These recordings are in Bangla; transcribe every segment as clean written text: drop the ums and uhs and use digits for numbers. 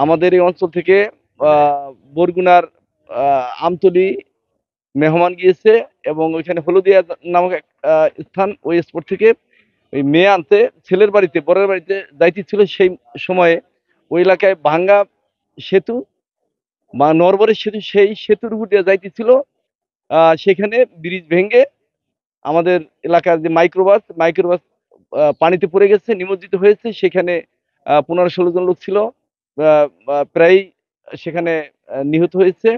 আমাদের এই অঞ্চল থেকে বরগুনার আমতলী মেহমান গিয়েছে এবং ওইখানে হলদিয়া নামক এক স্থান, ওই স্পট থেকে ওই মেয়ে আনতে ছেলের বাড়িতে বরের বাড়িতে যাইতে ছিল। সেই সময়ে ওই এলাকায় ভাঙ্গা সেতু বা নরবরের সেতু, সেই সেতুর উপর দিয়ে যাইতেছিল। সেখানে ব্রিজ ভেঙে আমাদের এলাকার যে মাইক্রোবাস পানিতে পড়ে গেছে, নিমজ্জিত হয়েছে। সেখানে 15-16 জন লোক ছিল, প্রায় সেখানে নিহত হয়েছে।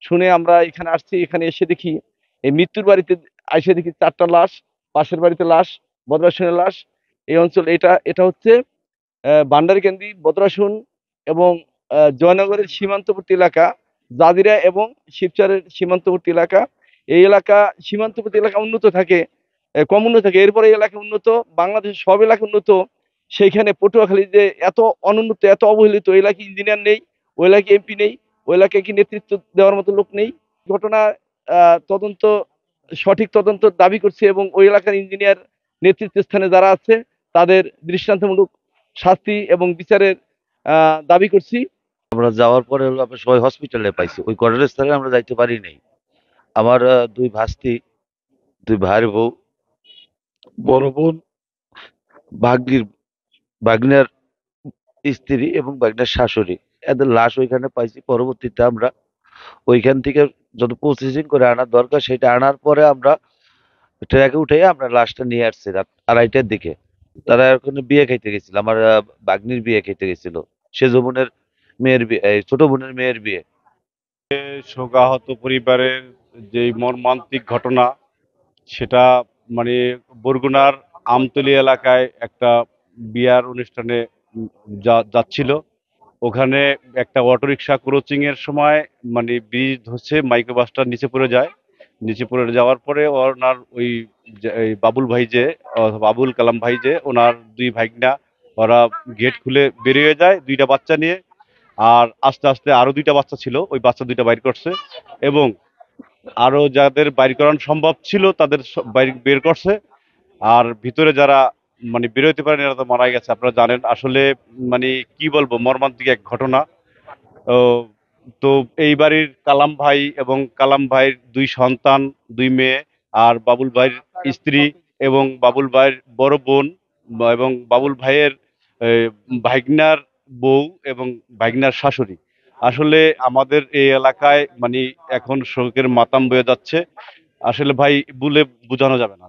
শুনে আমরা এখানে আসছি। এখানে এসে দেখি এই মৃত্যুর বাড়িতে এসে দেখি 4টা লাশ, পাশের বাড়িতে লাশ, বদরাসনের লাশ। এই অঞ্চল এটা হচ্ছে ভান্ডারকান্দি, বদরাসন এবং জয়নগরের সীমান্তবর্তী এলাকা, জাজিরা এবং শিবচরের সীমান্তবর্তী এলাকা। এই এলাকা সীমান্তবর্তী এলাকা উন্নত থাকে, কম উন্নত থাকে। এরপরে এই এলাকা উন্নত, বাংলাদেশের সব এলাকা উন্নত। সেইখানে পটুয়াখালী যে এত অনুন্নত, এত অবহেলিত, ওই এলাকায় ইঞ্জিনিয়ার নেই, ওই এলাকায় এমপি নেই, ওই এলাকায় কি নেতৃত্ব দেওয়ার মতো লোক নেই। ঘটনা তদন্ত, সঠিক তদন্ত দাবি করছে এবং ওই এলাকার ইঞ্জিনিয়ার নেতৃত্ব স্থানে যারা আছে তাদের দৃষ্টান্তমূলক শাস্তি এবং বিচারের দাবি করছি। আমরা যাওয়ার পরে হলো আমরা সবাই হসপিটালে পাইছি, ওই ঘটনাস্থলে আমরা যাইতে পারি নাই। আমার দুই ভাস্তি, দুই ভাইয়ের বউ, বড় বোন, ভাগ্নির ভাগ্নের স্ত্রী এবং ভাগ্নের শাশুড়ি, এদের লাশ ওইখানে পাইছি। পরবর্তীতে আমরা ওইখান থেকে যত প্রসেসিং করে আনার দরকার সেটা আনার পরে আমরা ট্রাকে উঠে আমরা লাশটা নিয়ে আসছি রাত 2:30টার দিকে। তারা ওখানে বিয়ে খাইতে গেছিল, আমার ভাগ্নির বিয়ে খাইতে গেছিল, সেজ বোনের মেয়ের বিয়ে, ছোট বোনের মেয়ের বিয়ে। শোকাহত পরিবারের যে মর্মান্তিক ঘটনা, সেটা মানে বরগুনার আমতলী এলাকায় একটা বিয়ার অনুষ্ঠানে যাচ্ছিল। ওখানে একটা অটোরিকশা ক্রসিং এর সময় মানে ব্রিজ ধসে মাইক্রোবাসটা নিচে পড়ে যায়। নিচে পড়ে যাওয়ার পরে ওনার ওই এই বাবুল ভাই যে, বাবুল কালাম ভাই যে, ওনার দুই ভাইগনা, ওরা গেট খুলে বেরিয়ে যায় 2টা বাচ্চা নিয়ে। আর আস্তে আস্তে আরো 2টা বাচ্চা ছিল, ওই বাচ্চা 2টা বাইর করছে এবং আরো যাদের বাইর করানো সম্ভব ছিল তাদের বের করছে। আর ভিতরে যারা মানে বেরোতে পারেন এরা তো মারা গেছে। আপনারা জানেন আসলে মানে কি বলবো, মর্মান্তিক এক ঘটনা। ও, তো এই বাড়ির কালাম ভাই এবং কালাম ভাইয়ের 2 সন্তান, 2 মেয়ে, আর বাবুল ভাইয়ের স্ত্রী এবং বাবুল ভাইয়ের বড় বোন এবং বাবুল ভাইয়ের ভাইগনার বউ এবং ভাইগনার শাশুড়ি। আসলে আমাদের এই এলাকায় মানে এখন শোকের মাতাম বয়ে যাচ্ছে। আসলে ভাই বলে বোঝানো যাবে না।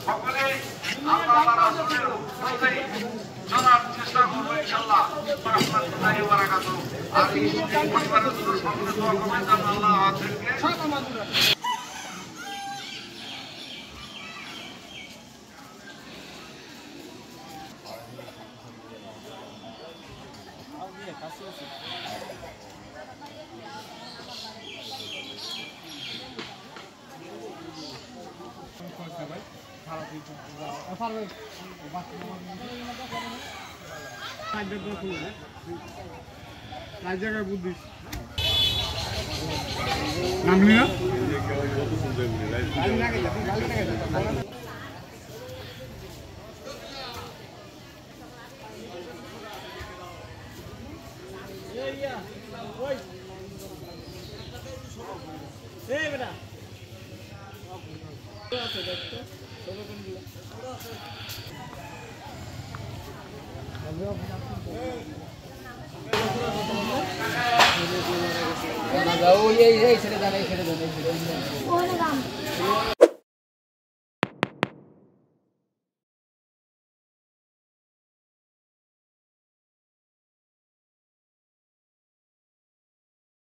সকলে আমরা জানার চেষ্টা করবো ইনশাআল্লাহ। রহমতুল্লাহি ওয়া বারাকাতুহু। আর এই পরিবারের জন্য সকলে দোয়া করবেন যেন আল্লাহ আমাদেরকে ওই এই ছেড়ে দেন